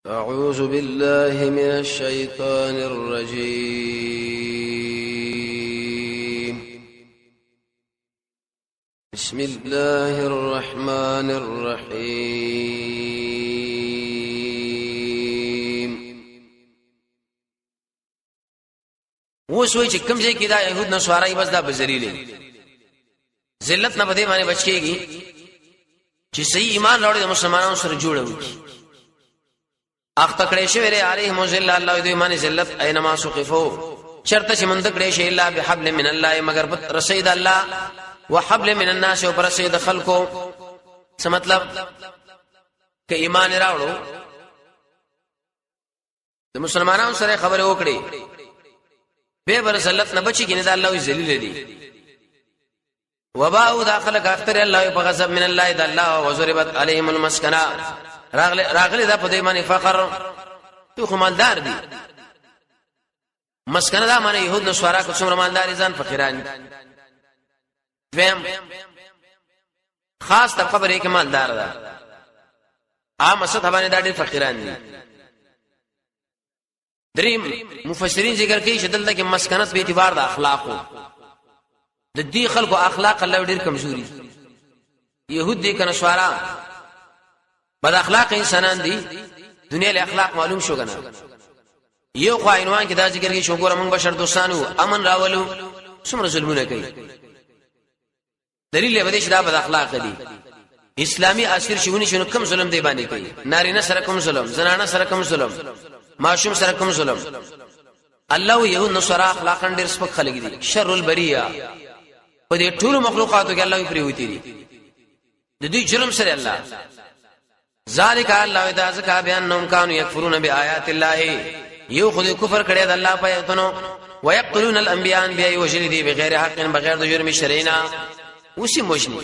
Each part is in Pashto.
أعوذ بالله من الشيطان الرجيم. بسم الله الرحمن الرحيم. وسوي چې کوم ځای کې دا يهود نصارای بس دا بذلیل ذلت نه بده باندې بچيږي چې صحیح ایمان راوړي د مسلمانانو سره جوړوي. اخته کړي شوی لري عليهم ذل الله دوی باندې ذلت اينما سقفو شرط چې مند کړي شي الا بحبل من الله مگر رسید الله وحبل من الناس او رسید خلقو. څه مطلب ک ایمان راوړو د مسلمانانو سره خبره وکړي به بر ذلت نه بچي کینه د الله ذلیل دي. وباء داخل اختر الله بغضب من الله د الله وضربت عليهم المسكنه راغلی دا په دې باندې فقر تو خمالدار دي. مسکنه دا معنی يهود نصارا کو څومره مالدار ځان فقيران فهم خاص طبقه بری کې مالدار ده عام سطح باندې دا ډېر فقيران دي. دریم مفسرین ذکر کوي چې دلته کې مسکنت په اعتبار د اخلاقو د دې خلکو اخلاق الله ډېر کمزوري. يهود دي کنه نصارا بد اخلاق انسانان دي. دنیا له اخلاق معلوم شو کنه یو خو عنوان کې دا ذکر کې شو ګور موږ بشر دوستانو امن راولو څومره ظلمونه کوي. دلیل به دې چې دا بد اخلاق دي. اسلامي اثر شونه شنو کم ظلم دی باندې کوي. نارینه سره کم ظلم، زنانه سره کم ظلم، معصوم سره کم ظلم. الله یو نصر اخلاقن ډېر سپک خلک دي. شر البریه په دې ټول مخلوقاتو کې الله پریوتی دي. د دې جرم سره الله ذالک الله اذا ذکا بیانهم كانوا يكفرون بآيات الله یو خو کفر کړي د الله په ایتونو ويقتلون الانبیاء انبیاء وجلدي بغیر حق بغیر د جرم شرعینا وسی موجنی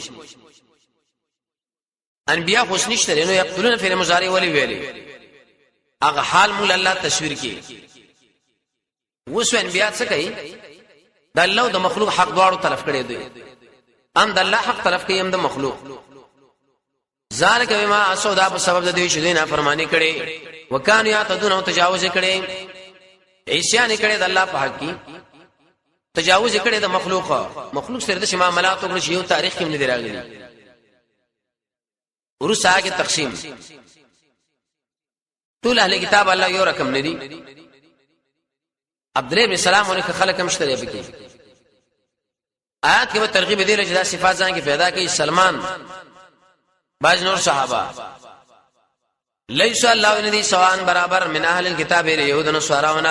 انبیاء خو نشته نو یقتلون فعل مضارع ولی ویلي هغه حال مول الله تصویر کی وسو انبیاء څه کوي د الله د مخلوق حق دواړو طرف کړي دي. ام د الله حق طرف کوي ام د مخلوق. ذالک بما اسودا په سبب د دې چې نه فرمانی کړي وکانو یاتدون او تجاوز کړي عیسیان کړي د الله په حق کې تجاوز کړي د مخلوق سره د معاملات او یو تاریخ کې نه دی راغلي. ورسا کې تقسیم ټول اهل کتاب الله یو رقم نه دي. عبد الله بن سلام ولکه خلک مشتري بکی آیات کې به ترغیب دی چې دا صفات ځان کې پیدا کړي. سلمان باج نور صحابه ليس الله الذي سواء برابر من اهل الكتاب اليهود والنصارى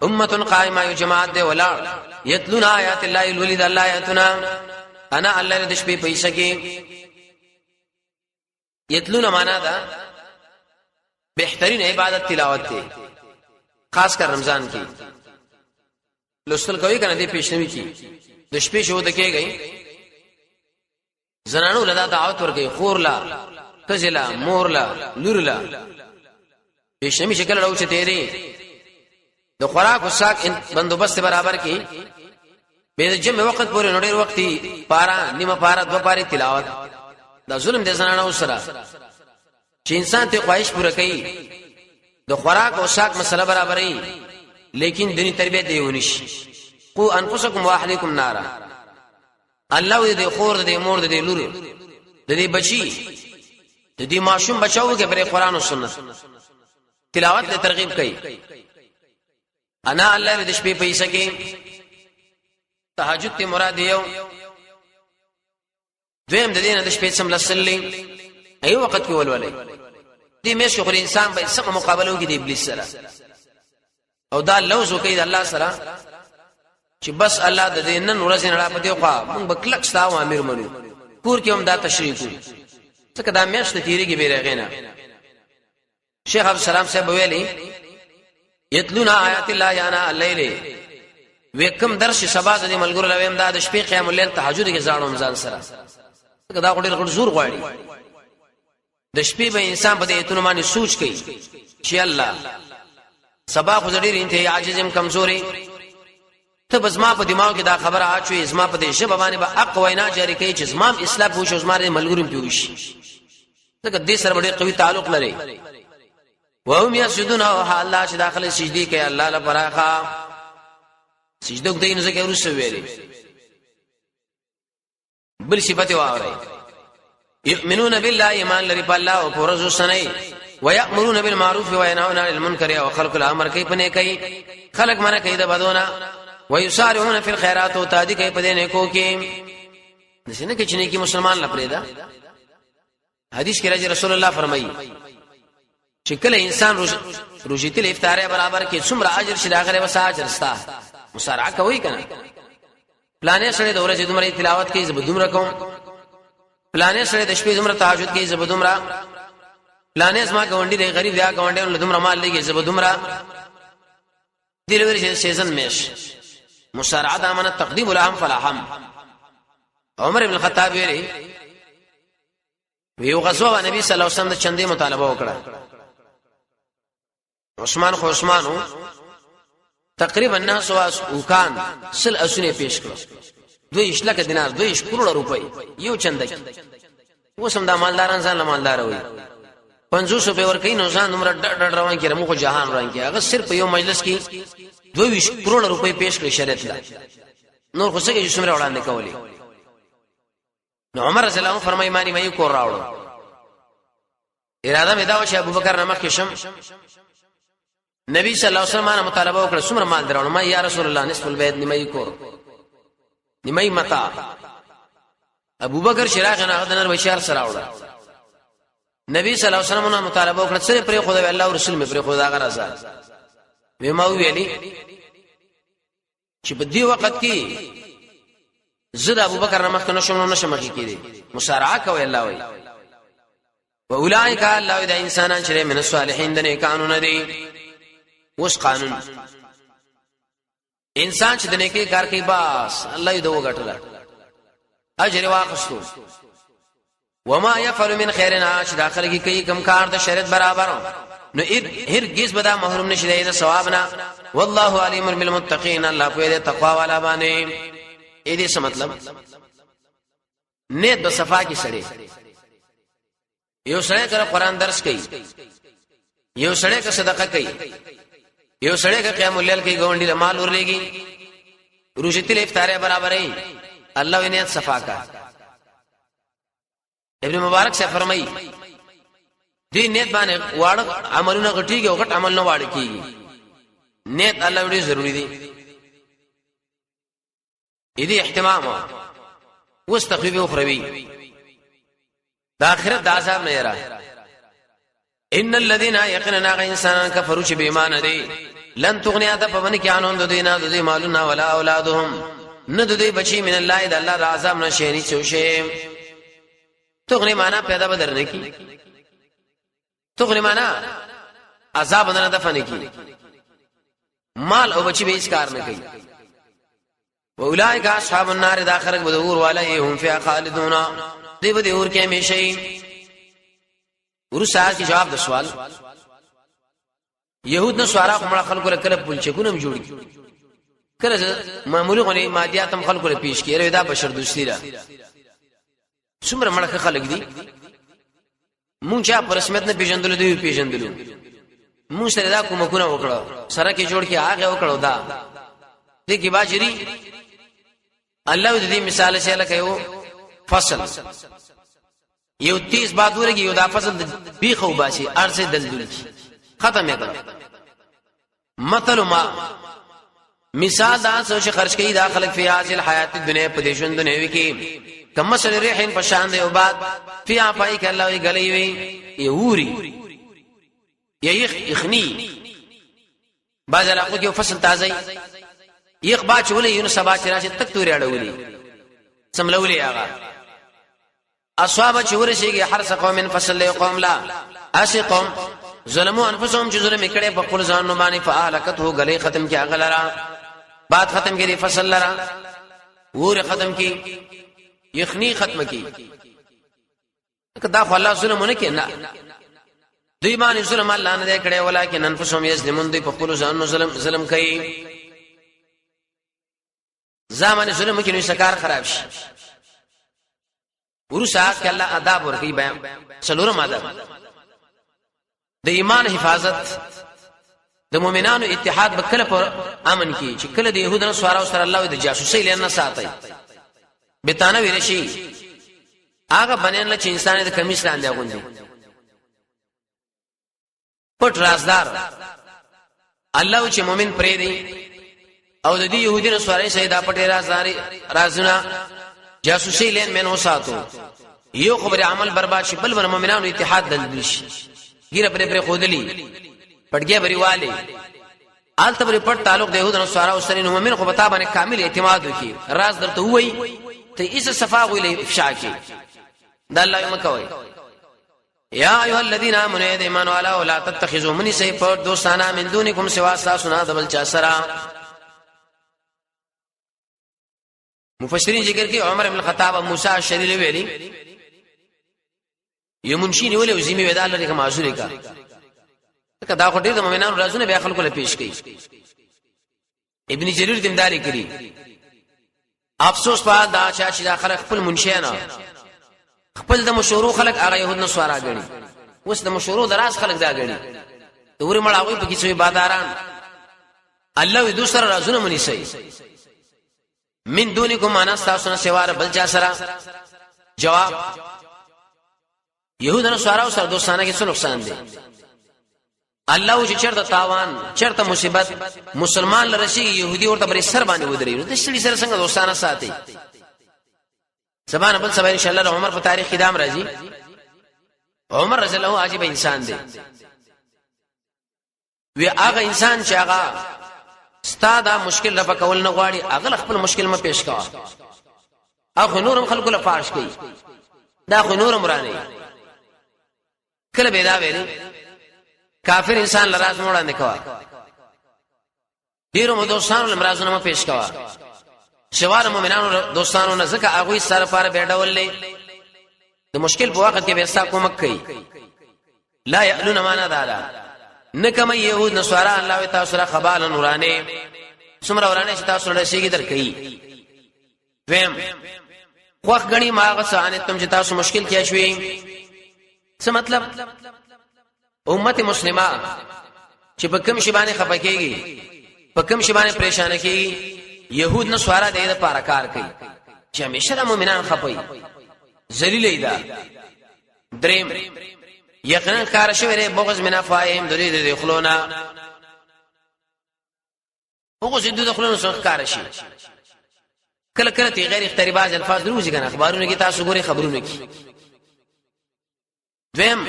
امه قائمه جماعت دي ولا يتلون آيات الله الولد الله آياتنا انا الله د شپې پیسې کې يتلون معنا دا بهترین عبادت تلاوت دی خاص کر رمضان کې لوستل کوي کنه دې پیشنوي کې د شپې شو د کېږي زنانو لدا دعوت ورکي خورلا کزلا مورلا لورلا پیشنوي شکل راوچ تیری د خوراک او ساک بندوبست برابر کې به جمع وخت پورې نوډیر وختي پارا نیمه پارا دو پاري تلاوت دا ظلم د زنانو سره چې انسان ته خواهش پوره کوي د خوراک او ساک مسله برابرې لیکن دني تربيت دیونیش قو انفسکم واهلیکم نارا. الله دې خور دې مور دې لور دې بچي دې معصوم بچاو کې پر قرآن او سنت تلاوت ته ترغیب کوي. انا الله دې شپې پیسې کې تهجد ته مراد یو دویم د دې نه د شپې سم لسلې ایو وخت کې ولولې دې مې شو انسان به سم مقابله کوي د ابلیس سره او دا لوز کوي د الله سره چې بس الله د دې نن ورځ نه را پدې خو موږ بکلک ستاو امیر منو کور کې هم دا تشریح کوي څنګه دا میاشت تیریږي بیرغینا. شیخ عبد السلام صاحب ویلي یتلون آیات الله یانا الليل وکم درس سبا د ملګرو لویم دا د شپې قیام الليل تهجد کې ځانو ځان سره څنګه دا غوډر زور غواړي د شپې به انسان په دې ایتونو باندې سوچ کوي چې الله سبا خو ډېر انتهایی عاجزم کمزوري ته بزما په دماغ کې دا خبره اچوي زما په دې شبه باندې به حق وینا جاری کوي چې زمام اسلام پوښو زما ملګرو پیوش څنګه دې سره ډېر قوي تعلق لري. وهم يسجدون او حال لا چې داخله سجدي کوي الله لپاره سجده کوي نو څنګه ورسو ویلي بل صفات واوري يؤمنون بالله ایمان لري په الله او پرزو سنئ ويأمرون بالمعروف وينهون عن المنكر وخلق الامر کوي پنه کوي خلق منه کوي د بدونه ويسارعون في الخيرات وتادي کوي پدې نه کو کې دسنه کې چې کې مسلمان لپاره دا حدیث کې راځي رسول الله فرمایي چې کله انسان روزيتي الافطار برابر کې څومره اجر شي داغره وسا اجر ستا مسارعه کوي کنه پلانې سره د ورځې دومره تلاوت کوي زبدومره کوم پلانې سره د شپې دومره تهجد کوي زبدومره پلانې اسما ګوندې دی غریب یا ګوندې له دومره مال لګي زبدومره دلوري سیزن میش مسارعه د امانت تقدیم الاهم فلاهم عمر بن الخطاب ویو غزوه نبی صلی الله علیه وسلم د چندې مطالبه وکړه عثمانو تقریبا الناس وکان سل اسونه پیش کړو 2 لک دینار 2 کروڑ روپۍ یو چنده وسم دا مالداران ځان مالدار وي 500 په ور کین نو ځان عمر ډډ روان کړه مخ جهان روان کړه هغه صرف یو مجلس کې 2 کروڑ روپۍ پیش کړی شریعت لا نور خو څنګه چې څومره وړاندې کولی نو عمر رضی الله عنه فرمایي مانی مې کور راوړو اراده مې دا و چې ابوبکر نامه کې شم نبی صلی الله علیه وسلم مطالبه وکړه څومره مال درونه ما یا رسول الله نصف البيت نیمه کور نیمه متا ابوبکر شراغ نه غدنر بشار سره وړه نبی صلی الله علیه وسلم مطالبه وکړه سره پر خدای الله او رسول مې پر خدا غرض وې ما ویلي چې په دې وخت کې زید ابوبکر نمخ کنه شوم نو شمخ کیږي مسارعه کوي الله وي واولئک الله د انسانان چې من الصالحین د نیکانو دي وس قانون انسان چې د نیکی کار کوي باس الله یې دوه غټلا اجر واخستو وما يفعل من خير عاش داخل کی کوي کم کار د شریعت برابر نو هرگز بدا محروم نشي د ثواب نه والله علیم بالمتقین الله په دې تقوا والا باندې اې دې څه مطلب نیت د صفا کی سړی یو سړی کړه قران درس کوي یو سړی کړه صدقه کوي یو سړی کړه قیام الليل کوي ګوندې مال ورلېږي روزه الافطار برابرې الله یې نیت صفا کا ابن مبارک سے فرمایي دې نیت باندې واړه عملونه غټيږي او غټ عمل نه واړ کیږي نیت الله ډېر ضروری دی اې دې اهتمام واستخفي اخروی دا آخرت د عذاب نه یرا ان الذين يقيننا انسان كفروا بما دي لن تغني اذ فمن كانوا دينا ذي مالنا ولا اولادهم ندوی بچی من الله د الله عذاب نه شي نه شي تغني معنا پیدا بدر نه کی تغني معنا عذاب نه دفن کی مال او بچی به اس کار نه کوي واولئک اصحاب النار داخل بدور والهم فيها خالدون دی به اور کې همیشه ورسره کی جواب د سوال يهود نو سوارا کومه خلکو کله پلچکونم جوړي کله معمولی غني مادیات هم خلکو له پیش کیږي دا بشر دوستی را څومره مړه خلک دي مونږ چا پر رسمیت نه پیژندل دی پیژندلو مونږ سره دا کومه وکړه سره کې جوړ کې هغه وکړو دا دې کې باجری الله دې مثال شي لکه یو فصل یو 30 بادورږي یو دا فصل بي خو باشي ارسه دلدل ختم یې مثل ما مثال دا څه خرج کوي دا خلق فی حاصل حیات دنیا په دې ژوند دنیوي کې کم مثل ریحین پشان دی او بعد فی افای ک الله وی غلی وی یوري یخنی باز علاقو کې فصل تازه یخ با چولې یو سبا چې راشي تک توري اړولې سملولې هغه اصحاب چې ورشيږي حرس قوم فصل قوم لا اسی قوم ظلموا انفسهم چې ظلم کړي په خپل ځان باندې فاهلکته غلې ختم کې هغه لرا بعد ختم کې فصل لرا ور ختم کې یخنی ختم کې کدا خو الله ظلمونه کې نه دوی باندې ظلم الله نه کړي ولکن انفسهم یظلمون دوی په خپل ځان ظلم کوي زمانه ظلم کې نو سکار خراب شي ورسات کله آداب ورکی بیان څلورم آداب د ایمان حفاظت د مؤمنانو اتحاد بکله پر امن کی چې کله د يهودانو سوارو سره الله د جاسوسي لنه ساتي بتانه ویل شي هغه بنین له چې انسان د کمیس لاندې غوندي پټ رازدار الله چې مؤمن پرې دی او د دې يهودانو سواري سيدا پټي رازونه جاسوسي لین منو ساتو یو خبر عمل برباد شي بل ور مؤمنانو اتحاد دل شي ګیره پرې خودلی پټګي بری والي آل تبري پټ تعلق د يهودانو سره سره مؤمن خو بتا باندې کامل اعتماد وکي راز درته وای ته ایسه صفاغ ویلې افشا کی د الله یم کوي یا ایها الذين امنوا ایمان والا ولا تتخذوا من سيف دوستانا من دونكم سوا ساسنا دبل چا سرا مفسرین ذکر کوي عمر بن الخطاب موسی الشریل ویلي یمنشینی ولې وزمي ودا لري کوم معذوري کا کدا خو ډېر د مؤمنانو رازونه به خلکو له پیش کړي ابن جرير دمداري کړي افسوس په دا چې دا خلک خپل منشیانه خپل د مشورو خلک هغه يهود نو سوارا غړي اوس د مشورو دراز خلک دا غړي دوري مړاوي په کیسه باداران الله دې سره رازونه مني سي من دونکم انا استاسنا سوار بل چا سره جواب يهودانو سوارو سره دوستانه کې څه نقصان دي الله چې چرته تاوان چرته مصیبت مسلمان لرشي يهودي ورته بر سر باندې ودرې نو د شړي سره څنګه دوستانه ساتي سبحان بل سبا ان شاء الله عمر په تاریخ کې دام راځي عمر رضی الله عجیب انسان دی وی هغه انسان چې هغه ستاده مشکل رفع کول نه غواړي هغه خپل مشکل ما پیش کا هغه نورم خلکو له فارش کوي دا خو نورم رانه کله به دا ویلي کافر انسان لراز موړه نه کوا ډیرو دوستانو لمرازونه ما پیش کوا شوار مؤمنانو دوستانو نه زکه هغه سره پاره بیډولې د مشکل په وخت کې به ستا کومک کوي لا یعلون معنا دالا نکم يهود نصارا الله تعالی سره خبال نورانه سمره ورانه چې تاسو له شيګي درکې ویم خوخ غني ماغه سانه تم چې تاسو مشکل کې شوي څه مطلب امت مسلمه چې په کوم شی باندې خپکیږي په کوم شی باندې پریشان کیږي يهود نصارا دې د پاره کار کوي چې همیشه د مؤمنان خپي ذلیل ده دریم یقینا کار شوی ری بغض منافاهم د خلونا بغض د خلونا څخه کار شي کله کله تی غیر اختیاري باز الفاظ دروځي کنه اخبارونه کې تاسو ګوري خبرونه کې دویم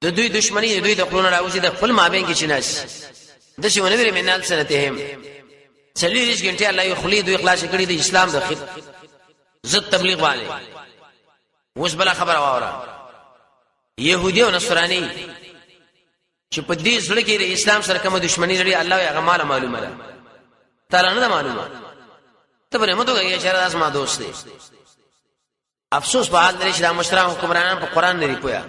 د دوی دشمنی د دوی د خلونا راوځي د خپل مابین کې چناس د شونه ویری منال سنتهم چلیږي ګنټه الله یو خلی دوی اخلاص کړی د اسلام د زت تبلیغ والے اوس بل خبر واوره يهودي او نصراني چې په دې سره کې د اسلام سره کوم دښمنی لري الله یې هغه معلومه ده تعالی نه معلومه ته پرې مته یې اشاره داس ما دوست دي افسوس په حال لري چې د مشران حکمرانان په قران نه ریپویا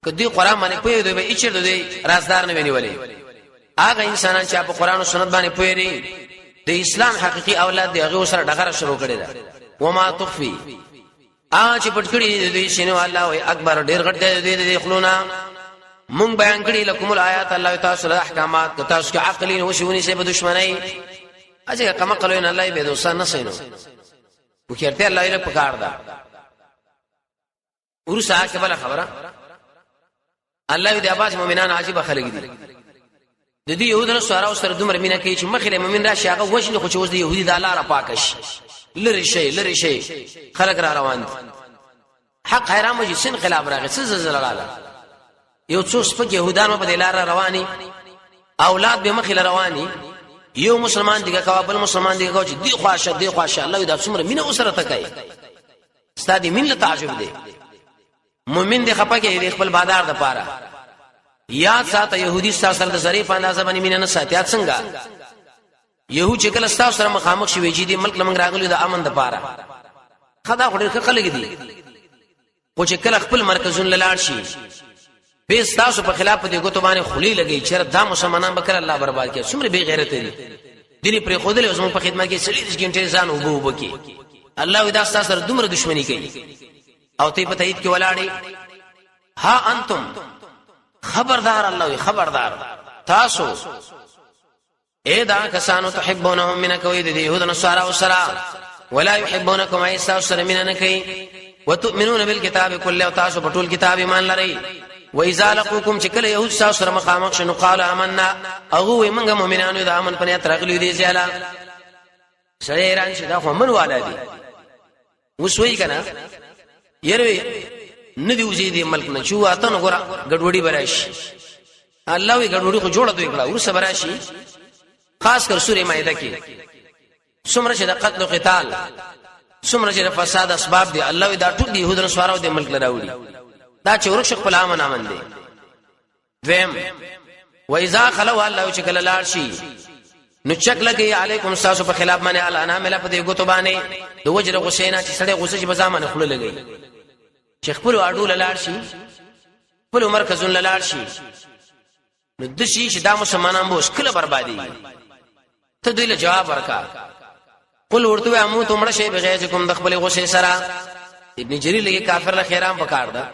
کدی قران باندې پوي دوی به اچر دوی رازدار نه ونیولې هغه انسانان چې په قران او سنت باندې پوي لري د اسلام حقيقي اولاد دی هغه سره ډغره شروع کړي ده وما تخفي اج پټکړي دې شنو الله وي اکبر ډیر غټ دې خلونا مونږ بیان کړي لكم الآيات الله تعالی سره احکامات تاسو کې عقلین وشونی سه په دشمنی اجه کما قالو الله به دوسان نه سينو وکړته الله یې پکار ده ورسا کې بل خبره الله دې اباس مؤمنان عجيبه خلق دي د دې يهودانو سره دومره مینا کوي چې مخله مؤمن راشي هغه وښنه خو چې اوس د يهودي د الله را پاکش لری شي خلق را روان دي حق حرام وجي سن خلاف راغی څه زلزلہ یو څو سپک يهودانو په دلار رواني اولاد به مخله رواني یو مسلمان دیګه کابل مسلمان دیګه کو چې دی خواشه الله دې څومره مینه وسره تکای ستادي مين تعجب دي مؤمن دې خپکه دې خپل بادار د پاره یاد ساته يهودي سره د ظریف اندازه باندې مینه نه ساتيات څنګه يهود چې کله تاسو سره مخامخ شي ویجی دي ملک لمنګ راغلي د امن د پاره خدا خډر خلک دي خو چې کله خپل مرکزون لاړ شي به تاسو په خلاف دې ګوتو باندې خولي لګي چې دا مسلمانان بکر الله برباد کړي څومره بے غیرت دي دیني پر خودل اوس په خدمت کې سړي ځګنټه ځان وبو الله ودا تاسو سره دومره دښمنی کوي او ته په تایید کې ولاړی ها انتم خبردار الله خبردار تاسو اے دا کسانو تحبونهم من کوي د يهود نصارى وسرا ولا يحبونكم عيسى وسر من نکي وتؤمنون بالكتاب كله تاسو بطول كتاب ایمان لري واذا لقوكم چکل يهود سره مقامخ شنو قال آمنا اغه منګه مؤمنانو د امن پنه ترغلي دي زیالا سړی ایران شي دا خو من والا دي وسوي کنه يروي ندي وزيدي ملک نه چو اته نو ګره ګډوډي براشي الله وي ګډوډي خو جوړه دوی کړه ورسره براشي خاص کر سوره مائده کې څومره چې د قتل او قتال څومره چې د فساد اسباب دي الله وي دا ټول دي يهود نو سوارو د ملک لراوړي دا چې ورخ خپل امن دي ویم واذا خلوا الله چې کله لاړ شي نو چک لګي علیکم ساسو په خلاف باندې الانا مل په دې ګوتو باندې د وجر غسینا چې سړی غوسه شي په ځامن خپل لګي چې خپل اډول لاړ شي خپل مرکزون لاړ شي نو د شي چې دا مسلمانان به مشکل بربادي ته دوی له جواب ورکا قل ورته امو ته مړ شي بغیر کوم د خپل غوسه سره ابن جرير لګي کافر له خیرام پکار دا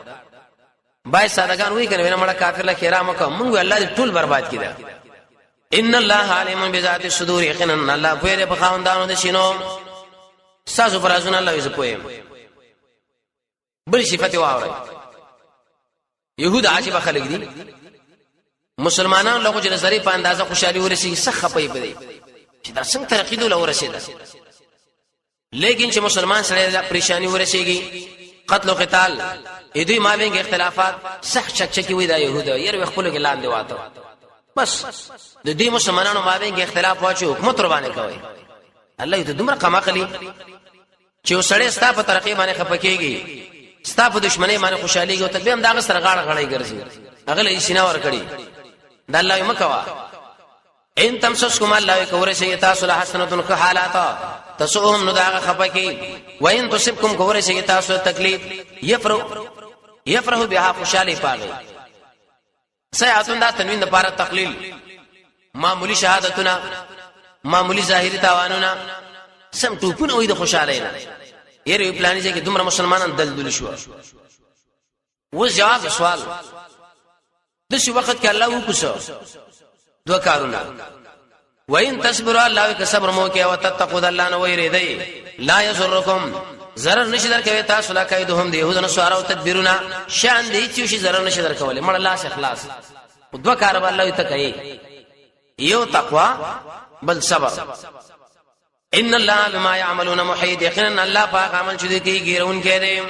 بای سادهګان وی کنه مړه کافر له خیرام وکم موږ الله دې ټول برباد کړه ان الله علیم بذات الصدور یقینا الله په دې په خواندانو د شینو ساسو پر ازن الله یې پوهه بل صفت واوري يهود عجيبه خلق دي مسلمانانو له غوږ نظری په اندازه خوشالي ورسي سخه پي پدې چې دا څنګه ترقی دول ورسېده لیکن چې مسلمان سره پریشانی ورسېږي قتل او قتال اې دوی مابین کې اختلافات صح چک وي دا يهود ير خپل کې لاندې واته بس د دې مسلمانانو مابین کې اختلاف واچو حکومت ور باندې کوي الله دې دومره قماقلی چې وسړې ستا په ترقی باندې خپکیږي ستا په دشمنی باندې خوشاليږي او تبه هم داغه سره غاړه غړای ګرځي هغه یې سینا ور کړی د الله مکوا ان تمسسكم الله کور شي تاسو له حسنتن که حالات تسوهم نو داغه خپکی وان تصبكم کور شي تاسو تکلیف یفرح بها خوشالي پاږي سیاتون دا تنوین لپاره تقلیل معمولی شهادتونه معمولی ظاهری تاوانونه سم ټوپونه وي د خوشاله نه یره پلانې چې دومره مسلمانان دلدل شو و جواب سوال د شي وخت کې الله وکړو دوه کارونه وین تصبروا الله که صبر مو کې او تتقوا الله نو ویری دی لا یزرکم zarar نشي درکوي تاسو لا کیدهم دی يهودن سوار او تدبیرونه شان دی چې شي zarar نشي درکولې مړ الله اخلاص دوه کار به الله ته کوي یو تقوا بل صبر ان الله بما يعملون محيط یقینا الله پاک عمل چې دی کوي ګیرون کې دی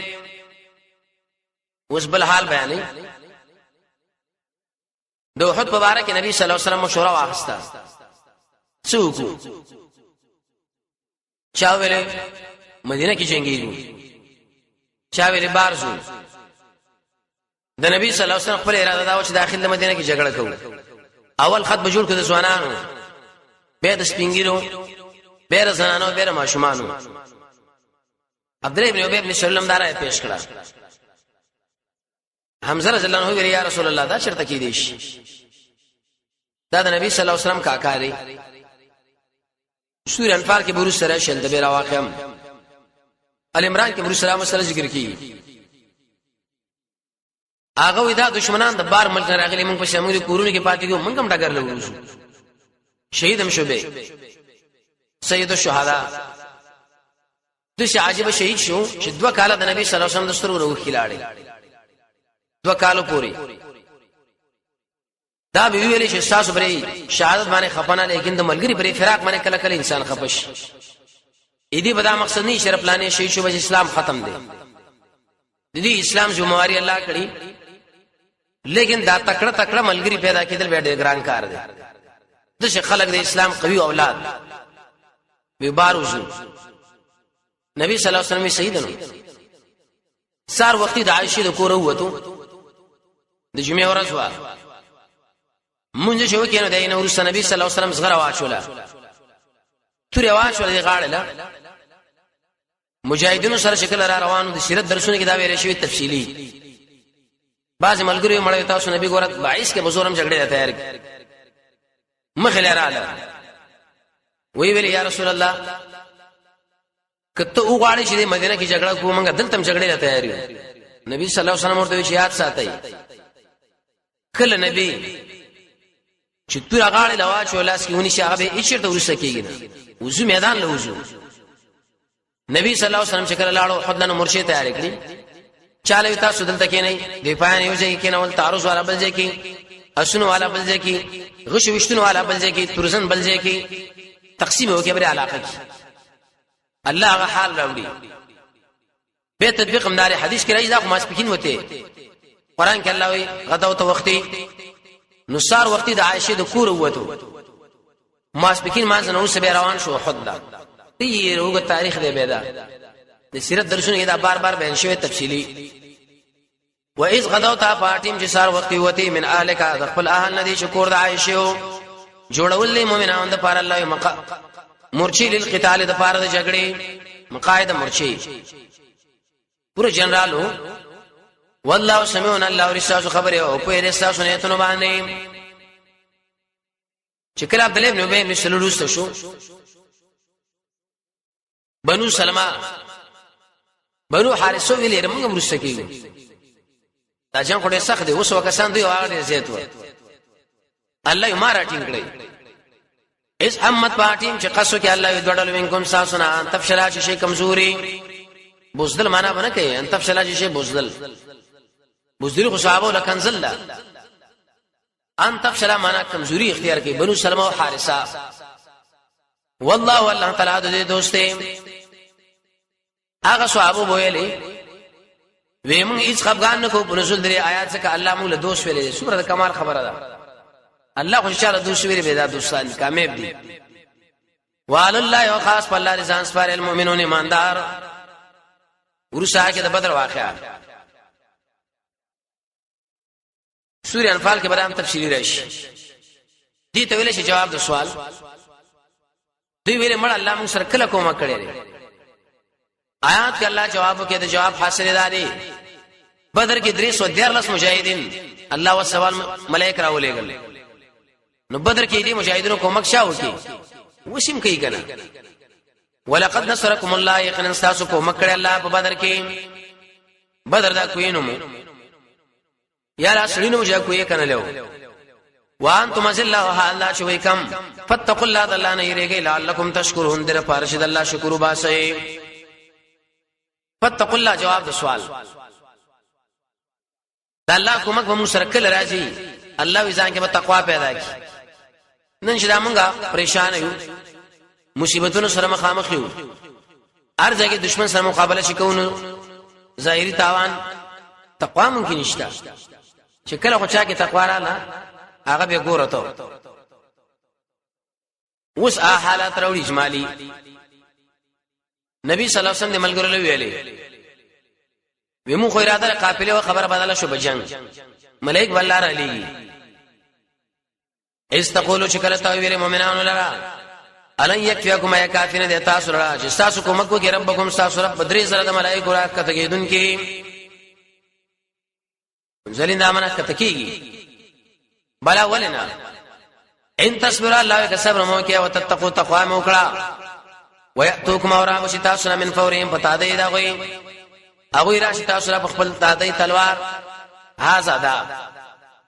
اوس بل حال بیانې د احد مبارک نبی صلی الله علیه وسلم مشوره واخسته څوک چا ویل مدینه کې جنگیږي چا ویل بارزو د نبی صلی الله علیه وسلم خپل اراده دا و چې داخل مدینه کې جګړه کوي اول خط به جوړ کړ د ځوانانو به د سپینګیرو به د زنانو به د ماشومانو عبد الله ابن ابي بن سلم دارای پیش کړه حمزه رضی الله عنه ویل یا رسول الله دا شرط کې دی دا د نبی صلی الله علیه وسلم کاکا دی سورہ انفال کې بروس سره شل د بیره واقعم ال عمران کې بروس سلام سره ذکر کی هغه ودا دشمنان د بار ملک راغلي موږ په شمول کورونه کې پاتې کېو موږ هم ډګر لورو شهید هم شوبه سید الشهدا د شي عجيبه شهید شو چې دوه کاله د نبی صلی الله علیه وسلم د سترګو خلاړي دوه کالو پوری دا به ویلې چې تاسو پرې شهادت باندې خپانه لیکن د ملګری پرې فراق باندې کله کله انسان خپش اې دې بدا مقصد نه شرف لانه شي شو اسلام ختم دی د دې اسلام ذمہواری الله کړی لیکن دا تکړه ملګری پیدا کېدل به ډېر ګران کار دی د شي خلک د اسلام قوي اولاد به باروزو نبی صلی الله علیه وسلم سیدنو سار وختي د عائشه د کور وته د جمعې ورځ وا مونږ شو کېنو دای نو رسول نبی صلی الله علیه وسلم زغره واچولا توري واچول دی غاړه مجاهدینو سره شکل را روانو د سیرت درسونه کې دا ویل شوی تفصیلی بعض ملګری مړ تاسو نبی ګورت 22 کې بزورم جګړه تیار مخله رااله وی ویل یا رسول الله کته وګاړي چې مدینه کې جګړه کومه دلته جګړه تیار یو نبی صلی الله علیه وسلم ورته یاد ساتي کله نبی چې تور غاړه لواچ ولاس کې ونی شغه به هیڅ ته ورسه کېږي نه وضو میدان له وضو نبی صلی الله علیه وسلم چې کله لاړو حدن مرشد تیار کړی چاله تاسو دلته کې نه دی پاین یو ځای کې نه ول تعرض والا بل ځای کې اسنو والا بل ځای کې غش وشتنو والا بل ځای کې ترزن بل ځای کې تقسیم وکړي بر علاقه کې الله هغه حال راوړي به تطبیق مدار حدیث کې راځي دا خو ماسپکین وته قران کې الله وي غدا او وختي نو سار وختي د عائشه د کور وته ماسپکین ما زنه اوس به روان شو حد دی روغ تاریخ دی بيدا د سیرت درسونه دا بار بار بیان شوی تفصیلی و اذ غدوتا فاطم چې سار وختي وته من اهلک د خپل اهل ندي شکور د عائشه جوړول مومنان د پاره الله مرچی للقتال د پاره د جګړې مقاعده مرچی پورا جنرالو والله سمعنا الله ورساسو خبره او په رساسو نه ته باندې چې کله عبد الله بن ابي بن سلول شو بنو سلمہ بنو حارثو ویلې موږ مرسکیږو دا جام کوډه سخت دی اوس وکسان دی هغه زیات و الله یې مارا ټینګ کړی اس همت پاتیم چې قصو کې الله یې دوړل وینکم ساسنا ان تفشلا شي کمزوري بوزدل معنا بنه کوي ان تفشلا شي بوزدل خو صحابه لکنزل ان تفشلا معنا کمزوري اختیار کوي بنو سلمہ او حارثه والله الله تعالی دې دوسته هغه صحابه ویلي ویم هیڅ خفغان نه کو په نزول درې آیات څخه الله موږ له دوست ویلې سورۃ کمال خبره ده الله خو انشاء الله دوست ویلې به دا دوستان کامیاب دي وعلى الله وخاص په الله رضان سپار المؤمنون ایماندار ورسا کې د بدر واقعا سورۃ انفال کې برام تفصیلی راشي دي ته ویل شي جواب د سوال دوی ویل مړ الله موږ سره کله کومه کړی آیات کې الله جواب کې د جواب حاصل داري بدر کې 313 مجاهدین الله والسوال ملائک راولېګل نو بدر کې دي مجاهدینو کومک شاو کې وسیم کوي کنه ولقد نصركم الله يقينا استاسو کومک کړه الله په بدر کې بدر دا کوینو مو یا لا سړینو مجا کوی کنه له وانتم الله الله شوي کم فتقوا الله الله نه یریږي لعلکم تشکرون در پارشد الله شکر وباسئ فتقوا الله جواب د سوال دا الله کومک به موږ سره کله راځي الله ځان کې به تقوا پیدا کړي نن شدا مونږه پریشان یو مصیبتونو سره مخامخ یو هر ځای کې دشمن سره مقابله شکونو ظاهري تاوان تقوا ممکن نشته چې کله خو چا کې تقوا رااله هغه به ګورته اوس حالات راوړي اجمالی نبی صلی الله علیه وسلم ملګرو له ویلې ومو خو اراده قافله او خبر بدله شو بجنګ ملائک والله را لېږي استقولوا شکلتا ویره مؤمنانو لرا الن یکفیکم یا کافین د تاسو لرا چې تاسو کومک وکړي ربکم تاسو رب بدري سره د ملائکه را کتګیدون کې زلین امانه کتکیږي بلا ولنا ان تصبر الله که صبر مو کې او تتقوا تقوا مو کړه وياتوکم اورا وشتا سنا من فورهم پتا دی دا غوي ابو راشد تاسو را خپل دادای تلوار هاذا دا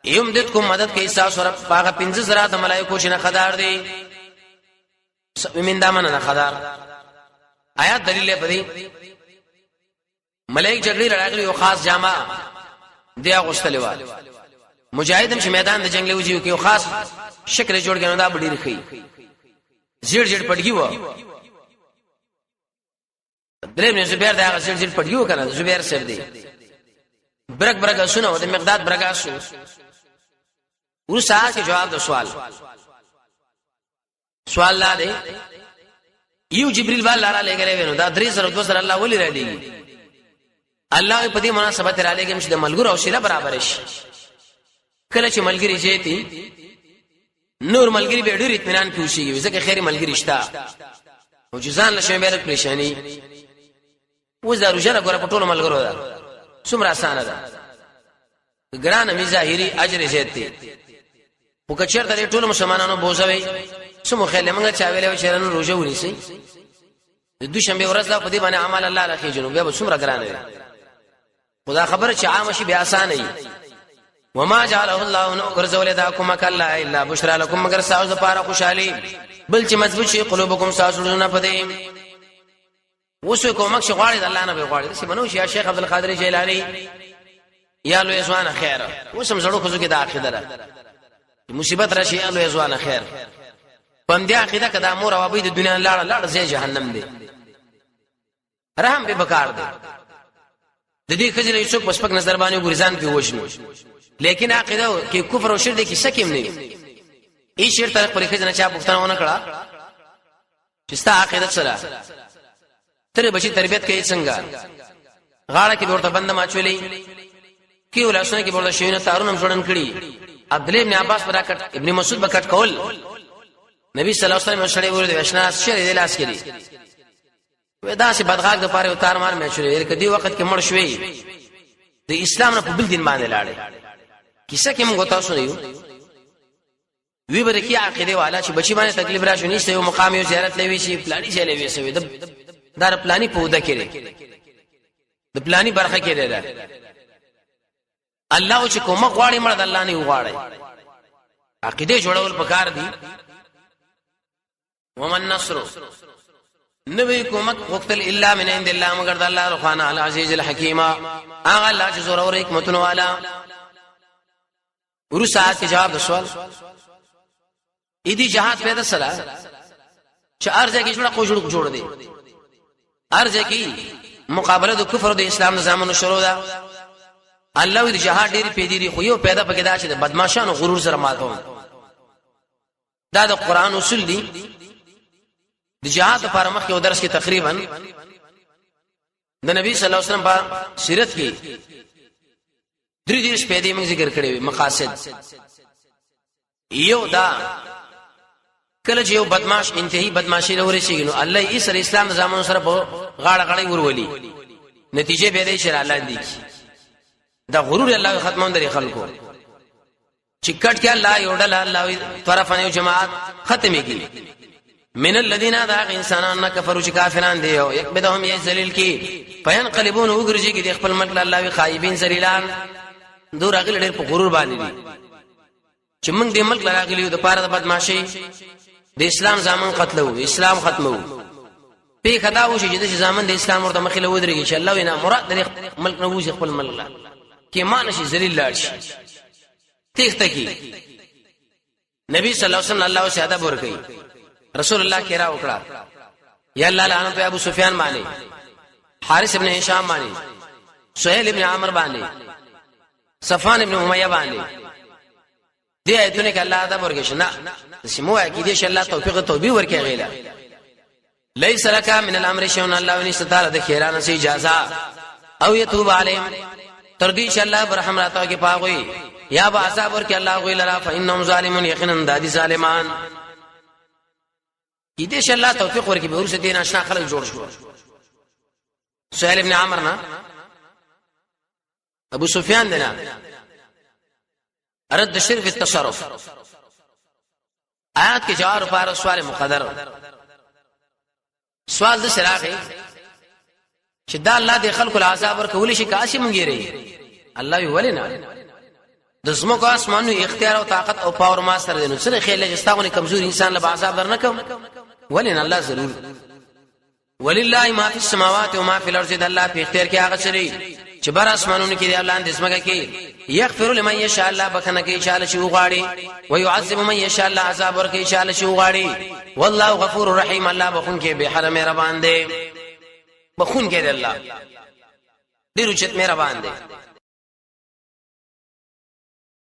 یمدتکم مدد کې تاسو را پاغه 15 زرا د ملائکو شنه خدار دی من دامن نه خدار آیات دلیل پدې ملائک جګړې راغلي او خاص جامه دی اغوستلوا مجاهدم چې میدان د جنگ له وجیو کې خاص شکل جوړ کړي دا بډې رخي زیړ زیړ پټګي و دریم نه زبیر دا زیړ زیړ پټګي و کنه زبیر سر دی برګ سونه د مقداد برګ شو ورسا کې جواب د سوال لا دی یو جبريل والا را لګره ونه دا درې سره دوه سره الله ولي را دی الله په دې مناسبت را لګم چې د ملګرو او شیله برابر شي کله چې ملګری جېتی نور ملګری به ډېر اطمینان کوشيږي ځکه خیر ملګری شتا او جزان له شمه بیره پریشانی وزارو جره ګره پټول ملګرو دا څومره اسانه ده ګران می ظاهري اجر جېتی په کچر ته ټول مسلمانانو بوزوي سمو خیل موږ چا ویلو چې رانو روزه ونیسي د دوشنبه ورځ دا په دې باندې عمل الله راخي جنوب به څومره ګران دی خدا خبر چې عام شي به آسان نه وما جعله الله نو غرزول داکم کلا الا بشرا لكم مگر ساوز پارا خوشالي بل چې مضبوط شي قلوبکم ساسونه پدې وسو کومک شغواړي د الله نه به غواړي چې منو شي شیخ عبد القادر جیلانی یا لو یزوان خیر وسم زړو خو کې د عقیده را مصیبت راشي یا لو یزوان خیر پم دې عقیده کدا مور او ابي د دنیا لاړ زې جهنم دی رحم به بکار دی د دې خځې له څوک پسپک نظر باندې ګورزان په وښنو لیکن عقیده کې کفر او شرک کې سکیم نه ای شرک طرف پر خځه نه چا پښتنه ونه کړه چې ستا عقیده سره تر بچی تربیت کوي څنګه غاړه کې ورته بند ماچولې کی ولاسونه کې ورته شوینه تارونم جوړن کړي عبد الله ابن عباس براکټ ابن مسعود بکټ کول نبی صلی الله علیه وسلم شړې ورته وشنا شری د لاس کړي ودا سي بدغاګ د پاره اتار مار مې شوې کدي وخت کې مړ شوې د اسلام نه په بل دین باندې لاړې کیسه کې موږ تاسو نه یو وی برکی عقیده والا چې بچی باندې تکلیف راشي نشته یو مقام یو زیارت لوي شي پلاني چلے وي سوي دار پلاني پوده کړي د پلاني برخه کړي ده الله چې کومه غواړي مړ د الله نه غواړي عقیده جوړول پکار دي ومن نصر نبی کومک وقتل الا من عند الله مگر د الله رحمن العزیز الحکیم هغه الله چې زور او حکمتونه والا ورو ساعت کې جواب د سوال ایدی جهاد پیدا سره چې ارزه کې جوړ دی ارزه کې مقابله د کفر او د اسلام نظامونو شروع ده الله دې جهاد ډېری پیډيري خو یو پیدا پکې دا چې د بدمعشانو غرور سره ماتو دا د قران اصول دي د جهاد لپاره مخکې درس کې تقریبا د نبی صلی الله علیه وسلم په سیرت کې درې پیډې موږ ذکر کړې مقاصد یو دا کله چې یو بدمعش انتهایی بدمعشي لوري شي نو الله یې سره اسلام نظامونو سره په غاړه غړې ورولي نتیجه به دې شر الله دی دا غرور الله ختمون درې خلکو چې کټ کې الله یوډل الله طرفانه جماعت ختمي کی من الذين ذا انسانان كفروا كافرون دي او يكبدهم يذلل کی فينقلبون وګرځي کې د خپل ملک الله وی خایبین ذلیلان دور اغل ډېر په غرور باندې دي چې موږ د ملک راغلیو د پاره د بدمعشي د اسلام زامن قتلو اسلام ختمو په خدا و چې د زامن د اسلام ورته مخې له ودرېږي چې الله وینا مراد د ملک نه وځي خپل ملک کې مان شي ذلیل لاړ شي تخته کی نبی صلی الله علیه وسلم الله شهادت ورکړي رسول الله کرا وکړه یا الله لعنت په ابو سفیان باندې حارث ابن هشام باندې سہیل ابن عامر باندې صفوان ابن امیہ باندې دې ایتونه کې الله ادب ورکړي نه سمو کې دې الله توفیق توبې ورکړي غیلا ليس لك من الامر شيء الله ونستعاله د خیرانه سي اجازه او يتوب عليهم تردي چې الله برحم راته کې پاغوي یا با عذاب ورکړي الله غوي لرا فانهم ظالمون یقینا دادي ظالمان دې چې الله توفیق ورکړي به ورسې دین آشنا خلک جوړ شو سہیل ابن عامر نه ابو سفیان دنا رد شرف التصرف آیات کې جواب پر سوال مقدر سوال د سراغه چې دا الله د خلکو العذاب ورکول شي کاشي مونږی الله وی ولنا د زمکو اسمانو اختیار او طاقت او پاور ما سره دي نو سره خیال جستاونه کمزور انسان له عذاب درنکم ولنا الله ضرور ولله ما فی السماوات و ما فی الارض د الله په اختیار کې هغه شری چې بر اسمانونو کې دی الله د اسمګه کې یغفر لمن یشاء الله بکنه کې انشاء الله شی وغاړي و يعذب من یشاء الله عذاب ورکې انشاء الله شی وغاړي والله غفور رحیم الله بخون کې به حرم مهربان دی بخون کې دی الله ډیر چت مهربان دی